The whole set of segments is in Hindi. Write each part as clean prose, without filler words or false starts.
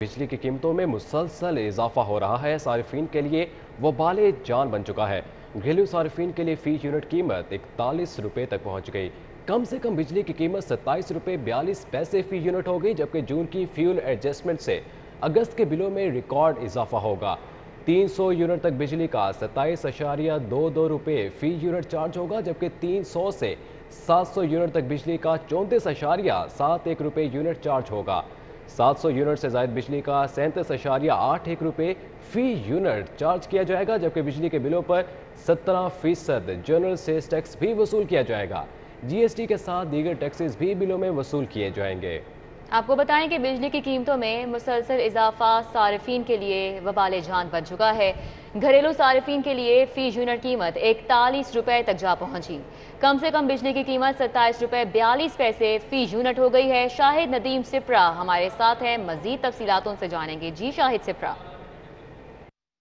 बिजली की कीमतों में मुसलसल इजाफा हो रहा है। सार्फिन के लिए वबाले जान बन चुका है। घरेलू सार्फिन के लिए फी यूनिट कीमत 41 रुपये तक पहुंच गई। कम से कम बिजली की कीमत 27 रुपये 42 पैसे फी यूनिट हो गई, जबकि जून की फ्यूल एडजस्टमेंट से अगस्त के बिलों में रिकॉर्ड इजाफा होगा। 300 यूनिट तक बिजली का 27.22 रुपये फी यूनिट चार्ज होगा, जबकि 300 से 700 यूनिट तक बिजली का 34.71 रुपये यूनिट चार्ज होगा। 700 यूनिट से ज़ायद बिजली का 37.81 रुपये फी यूनिट चार्ज किया जाएगा, जबकि बिजली के बिलों पर 17% जनरल सेस टैक्स भी वसूल किया जाएगा। जीएसटी के साथ दीगर टैक्सेस भी बिलों में वसूल किए जाएंगे। आपको बताएं कि बिजली की कीमतों में मुसलसल इजाफा सार्फिन के लिए वबाले जान बन चुका है। घरेलू सार्फिन के लिए फी यूनिट कीमत 41 रुपये तक जा पहुंची। कम से कम बिजली की कीमत 27 रुपये 42 पैसे फी यूनिट हो गई है। शाहिद नदीम सिप्रा हमारे साथ हैं, मजीद तफसीलातों से जानेंगे। जी शाहिद सिप्रा।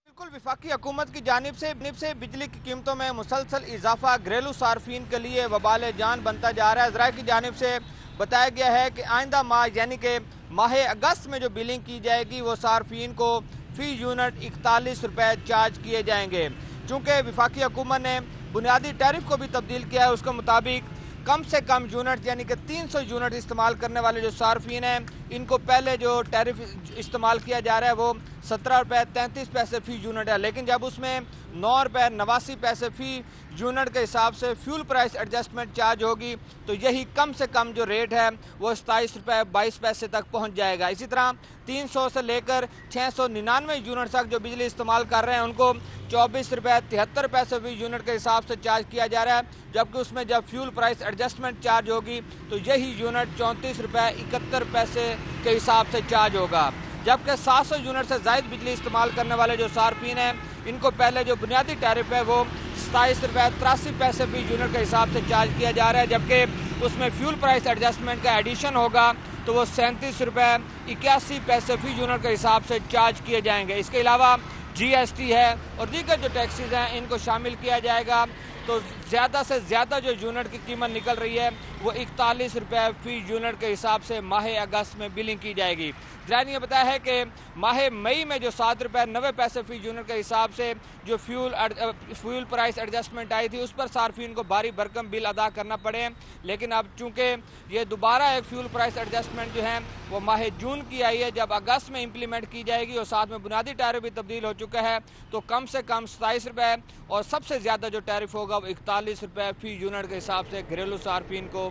बिल्कुल, विफाकी हुकूमत की जानिब से बिजली की कीमतों में मुसलसल इजाफा घरेलू सार्फिन के लिए वबाले जान बनता जा रहा है। ज़राए की जानिब से बताया गया है कि आइंदा माह यानी कि माह अगस्त में जो बिलिंग की जाएगी वो सार्फिन को फी यूनिट 41 रुपये चार्ज किए जाएंगे। चूँकि विफाकी हुकूमत ने बुनियादी टैरिफ को भी तब्दील किया है, उसके मुताबिक कम से कम यूनिट यानी कि 300 यूनिट इस्तेमाल करने वाले जो सार्फिन हैं, इनको पहले जो टैरिफ इस्तेमाल किया जा रहा है वो 17 रुपये 33 पैसे फ़ी यूनिट है, लेकिन जब उसमें 9 रुपये 89 पैसे फ़ी यूनिट के हिसाब से फ्यूल प्राइस एडजस्टमेंट चार्ज होगी, तो यही कम से कम जो रेट है वो 27 रुपये 22 पैसे तक पहुंच जाएगा। इसी तरह 300 से लेकर 699 यूनिट तक जो बिजली इस्तेमाल कर रहे हैं उनको 24 रुपये 73 पैसे फ़ी यूनिट के हिसाब से चार्ज किया जा रहा है, जबकि उसमें जब फ्यूल प्राइस एडजस्टमेंट चार्ज होगी तो यही यूनिट 34 रुपये 71 पैसे के हिसाब से चार्ज होगा। जबकि 700 यूनिट से ज़ायद बिजली इस्तेमाल करने वाले जो सार्फिन हैं, इनको पहले जो बुनियादी टैरिफ है वो 27 रुपये 83 पैसे फी यूनिट के हिसाब से चार्ज किया जा रहा है, जबकि उसमें फ्यूल प्राइस एडजस्टमेंट का एडिशन होगा तो वो 37 रुपये 81 पैसे फी यूनिट के हिसाब से चार्ज किए जाएंगे। इसके अलावा जीएसटी है और दीगर जो टैक्सेस हैं इनको शामिल किया जाएगा, तो ज़्यादा से ज़्यादा जो यूनिट की कीमत निकल रही है वो 41 रुपये फ़ी यूनिट के हिसाब से माह अगस्त में बिलिंग की जाएगी। ज़राए ने बताया है कि माह मई में जो 7 रुपये 90 पैसे फ़ी यूनिट के हिसाब से जो फ्यूल प्राइस एडजस्टमेंट आई थी उस पर सार्फिन को भारी भरकम बिल अदा करना पड़े, लेकिन अब चूँकि ये दोबारा एक फ्यूल प्राइस एडजस्टमेंट जो है वो माह जून की आई है, जब अगस्त में इम्प्लीमेंट की जाएगी और साथ में बुनियादी टैरिफ भी तब्दील हो चुका है, तो कम से कम 27 रुपये और सबसे ज़्यादा जो टैरिफ होगा वो 41 रुपये फ़ी यूनिट के हिसाब से घरेलू सार्फिन को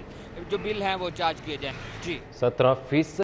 जो बिल हैं वो चार्ज किए जाएँ। जी 17%